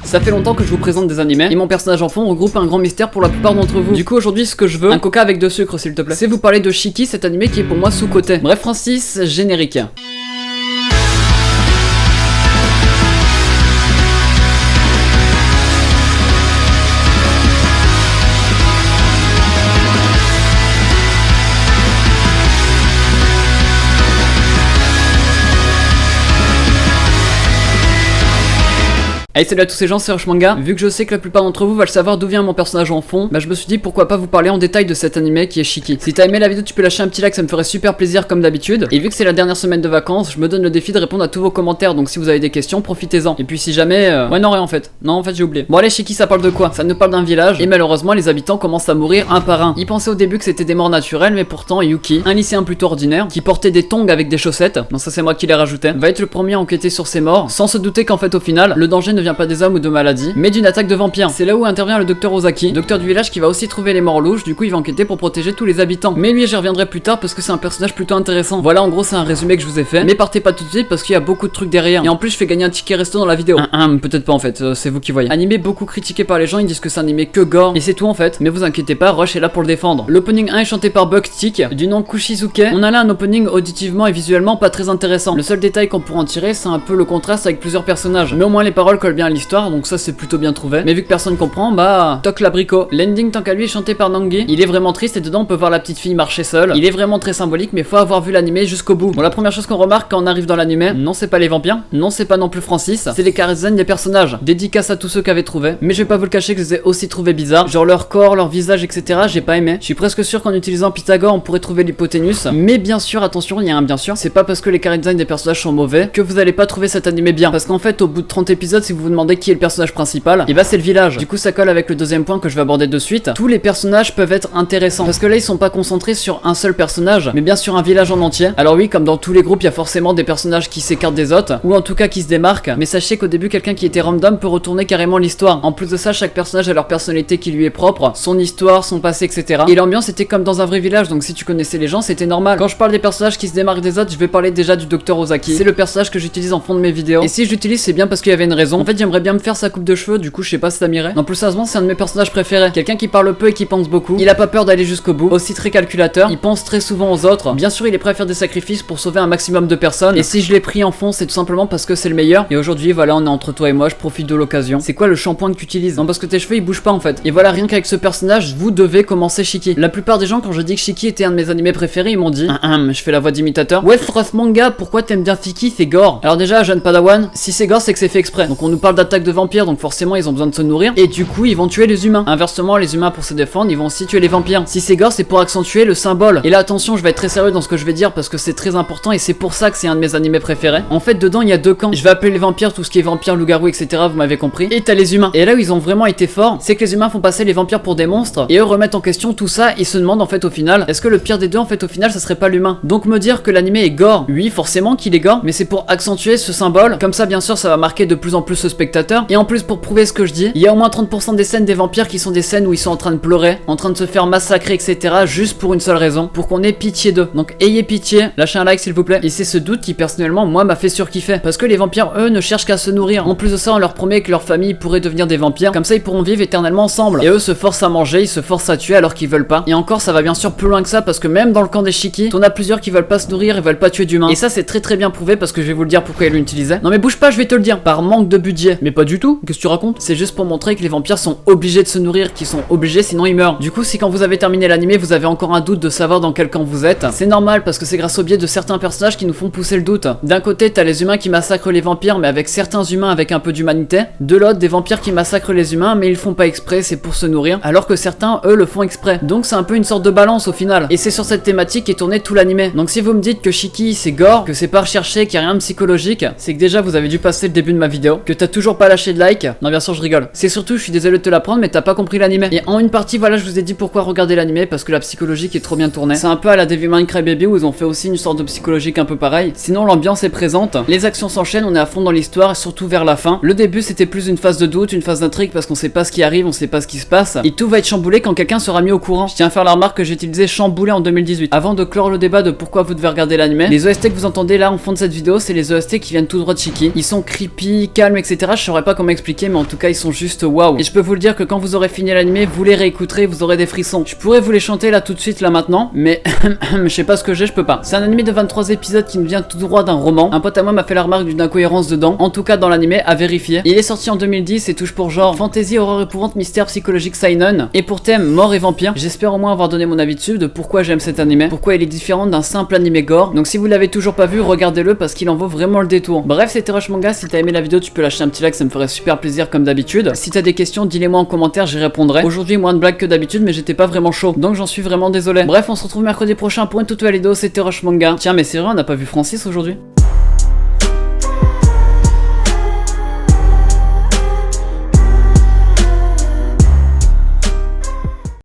Ça fait longtemps que je vous présente des animés, et mon personnage en fond regroupe un grand mystère pour la plupart d'entre vous. Du coup aujourd'hui ce que je veux, un coca avec de sucre s'il te plaît, c'est vous parler de Shiki, cet animé qui est pour moi sous-coté. Bref Francis, générique. Hey salut à tous ces gens, c'est Rush Manga. Vu que je sais que la plupart d'entre vous veulent savoir d'où vient mon personnage en fond, bah je me suis dit pourquoi pas vous parler en détail de cet animé qui est Shiki. Si t'as aimé la vidéo tu peux lâcher un petit like, ça me ferait super plaisir comme d'habitude. Et vu que c'est la dernière semaine de vacances, je me donne le défi de répondre à tous vos commentaires, donc si vous avez des questions, profitez-en. Et puis si jamais... Ouais non rien en fait. Non en fait j'ai oublié. Bon allez Shiki ça parle de quoi? Ça nous parle d'un village, et malheureusement les habitants commencent à mourir un par un. Ils pensaient au début que c'était des morts naturelles, mais pourtant Yuki, un lycéen plutôt ordinaire, qui portait des tongs avec des chaussettes, non ça c'est moi qui les rajoutais, va être le premier à enquêter sur ces morts, sans se douter qu'en fait au final, le danger ne vient pas des hommes ou de maladies, mais d'une attaque de vampires. C'est là où intervient le docteur Ozaki, docteur du village qui va aussi trouver les morts louches, du coup il va enquêter pour protéger tous les habitants. Mais lui j'y reviendrai plus tard parce que c'est un personnage plutôt intéressant. Voilà en gros c'est un résumé que je vous ai fait, mais partez pas tout de suite parce qu'il y a beaucoup de trucs derrière. Et en plus je fais gagner un ticket resto dans la vidéo. Peut-être pas en fait, c'est vous qui voyez. Animé beaucoup critiqué par les gens, ils disent que c'est un animé que gore, et c'est tout en fait. Mais vous inquiétez pas, Rush est là pour le défendre. L'opening 1 est chanté par Buck Tick, du nom Kushizuke. On a là un opening auditivement et visuellement pas très intéressant. Le seul détail qu'on pourrait en tirer c'est un peu le contraste avec plusieurs personnages. Mais au moins les paroles collent bien à l'histoire, donc ça c'est plutôt bien trouvé. Mais vu que personne comprend, bah toc l'abricot. L'ending tant qu'à lui est chanté par Nangi. Il est vraiment triste et dedans on peut voir la petite fille marcher seule. Il est vraiment très symbolique mais faut avoir vu l'animé jusqu'au bout. Bon la première chose qu'on remarque quand on arrive dans l'animé, non c'est pas les vampires, non c'est pas non plus Francis, c'est les charismes des personnages. Dédicace à tous ceux qui avaient trouvé. Mais je vais pas vous le cacher que je les ai aussi trouvés bizarres. Genre leur corps, leur visage etc. J'ai pas aimé. Je suis presque sûr qu'en utilisant Pythagore on pourrait trouver l'hypoténuse. Mais bien sûr attention, il y a un bien sûr, c'est pas parce que les charismes des personnages sont mauvais que vous allez pas trouver cet animé bien. Parce qu'en fait au bout de 30 épisodes si vous vous demandez qui est le personnage principal, et bah c'est le village. Du coup ça colle avec le deuxième point que je vais aborder de suite. Tous les personnages peuvent être intéressants parce que là ils sont pas concentrés sur un seul personnage mais bien sur un village en entier. Alors oui comme dans tous les groupes il y a forcément des personnages qui s'écartent des autres ou en tout cas qui se démarquent, mais sachez qu'au début quelqu'un qui était random peut retourner carrément l'histoire. En plus de ça chaque personnage a leur personnalité qui lui est propre, son histoire, son passé etc. Et l'ambiance était comme dans un vrai village, donc si tu connaissais les gens c'était normal. Quand je parle des personnages qui se démarquent des autres je vais parler déjà du docteur Ozaki. C'est le personnage que j'utilise en fond de mes vidéos et si je l'utilise c'est bien parce qu'il y avait une raison. En fait j'aimerais bien me faire sa coupe de cheveux, du coup je sais pas si ça m'irait. Non plus sérieusement c'est un de mes personnages préférés. Quelqu'un qui parle peu et qui pense beaucoup. Il a pas peur d'aller jusqu'au bout. Aussi très calculateur. Il pense très souvent aux autres. Bien sûr il est prêt à faire des sacrifices pour sauver un maximum de personnes. Et si je l'ai pris en fond c'est tout simplement parce que c'est le meilleur. Et aujourd'hui voilà on est entre toi et moi, je profite de l'occasion. C'est quoi le shampoing que tu utilises? Non parce que tes cheveux ils bougent pas en fait. Et voilà rien qu'avec ce personnage vous devez commencer Shiki. La plupart des gens quand je dis que Shiki était un de mes animés préférés ils m'ont dit je fais la voix d'imitateur. Ouais Rush Manga pourquoi t'aimes bien Shiki, c'est gore. Alors déjà jeune padawan, si c'est gore c'est que c'est fait exprès. Donc on nous parle d'attaque de vampires donc forcément ils ont besoin de se nourrir. Et du coup ils vont tuer les humains. Inversement les humains pour se défendre ils vont aussi tuer les vampires. Si c'est gore c'est pour accentuer le symbole. Et là attention je vais être très sérieux dans ce que je vais dire parce que c'est très important et c'est pour ça que c'est un de mes animés préférés. En fait dedans il y a deux camps. Je vais appeler les vampires tout ce qui est vampires, loups-garous etc. Vous m'avez compris. Et t'as les humains. Et là où ils ont vraiment été forts c'est que les humains font passer les vampires pour des monstres et eux remettent en question tout ça. Ils se demandent en fait au final est-ce que le pire des deux en fait au final ça serait pas l'humain. Donc me dire que l'animé est gore, oui forcément qu'il est gore mais c'est pour accentuer ce symbole. Comme ça bien sûr ça va marquer de plus en plus ce spectateur. Et en plus pour prouver ce que je dis il y a au moins 30% des scènes des vampires qui sont des scènes où ils sont en train de pleurer, en train de se faire massacrer etc. juste pour une seule raison, pour qu'on ait pitié d'eux. Donc ayez pitié, lâchez un like s'il vous plaît. Et c'est ce doute qui personnellement moi m'a fait surkiffer parce que les vampires eux ne cherchent qu'à se nourrir. En plus de ça on leur promet que leur famille pourrait devenir des vampires, comme ça ils pourront vivre éternellement ensemble. Et eux se forcent à manger, ils se forcent à tuer alors qu'ils veulent pas. Et encore ça va bien sûr plus loin que ça parce que même dans le camp des Shiki t'en as plusieurs qui veulent pas se nourrir et veulent pas tuer d'humains. Et ça c'est très bien prouvé parce que je vais vous le dire pourquoi ils l'utilisaient. Non mais bouge pas je vais te le dire, par manque de budget. Mais pas du tout, qu'est-ce que tu racontes? C'est juste pour montrer que les vampires sont obligés de se nourrir, qu'ils sont obligés sinon ils meurent. Du coup si quand vous avez terminé l'animé vous avez encore un doute de savoir dans quel camp vous êtes, c'est normal parce que c'est grâce au biais de certains personnages qui nous font pousser le doute. D'un côté t'as les humains qui massacrent les vampires mais avec certains humains avec un peu d'humanité. De l'autre des vampires qui massacrent les humains mais ils font pas exprès, c'est pour se nourrir. Alors que certains eux le font exprès. Donc c'est un peu une sorte de balance au final. Et c'est sur cette thématique qu'est tourné tout l'animé. Donc si vous me dites que Shiki c'est gore, que c'est pas recherché, qu'il y a rien de psychologique, c'est que déjà vous avez dû passer le début de ma vidéo, que t'as toujours pas lâché de like. Non bien sûr je rigole. C'est surtout je suis désolé de te l'apprendre mais t'as pas compris l'animé. Et en une partie voilà je vous ai dit pourquoi regarder l'animé parce que la psychologique est trop bien tournée. C'est un peu à la Devilman Crybaby où ils ont fait aussi une sorte de psychologique un peu pareil. Sinon l'ambiance est présente, les actions s'enchaînent, on est à fond dans l'histoire et surtout vers la fin. Le début c'était plus une phase de doute, une phase d'intrigue parce qu'on sait pas ce qui arrive, on sait pas ce qui se passe. Et tout va être chamboulé quand quelqu'un sera mis au courant. Je tiens à faire la remarque que j'ai utilisé chamboulé en 2018. Avant de clore le débat de pourquoi vous devez regarder l'animé, les OST que vous entendez là en fond de cette vidéo c'est les OST qui viennent tout droit de Shiki. Ils sont creepy, calmes etc. etc. Je saurais pas comment expliquer, mais en tout cas ils sont juste waouh. Et je peux vous le dire que quand vous aurez fini l'animé, vous les réécouterez, vous aurez des frissons. Je pourrais vous les chanter là tout de suite là maintenant, mais je sais pas ce que j'ai, je peux pas. C'est un animé de 23 épisodes qui me vient tout droit d'un roman. Un pote à moi m'a fait la remarque d'une incohérence dedans, en tout cas dans l'animé, à vérifier. Il est sorti en 2010 et touche pour genre fantasy, horreur épouvante, mystère psychologique seinen, et pour thème mort et vampire. J'espère au moins avoir donné mon avis dessus, de pourquoi j'aime cet animé, pourquoi il est différent d'un simple animé gore. Donc si vous l'avez toujours pas vu, regardez-le parce qu'il en vaut vraiment le détour. Bref, c'était Rush Manga. Si t'as aimé la vidéo, tu peux lâcher un petit like, ça me ferait super plaisir comme d'habitude. Si t'as des questions, dis-les moi en commentaire, j'y répondrai. Aujourd'hui moins de blagues que d'habitude, mais j'étais pas vraiment chaud, donc j'en suis vraiment désolé. Bref, on se retrouve mercredi prochain pour une toute nouvelle vidéo. C'était Rush Manga. Tiens, mais c'est vrai, on n'a pas vu Francis aujourd'hui.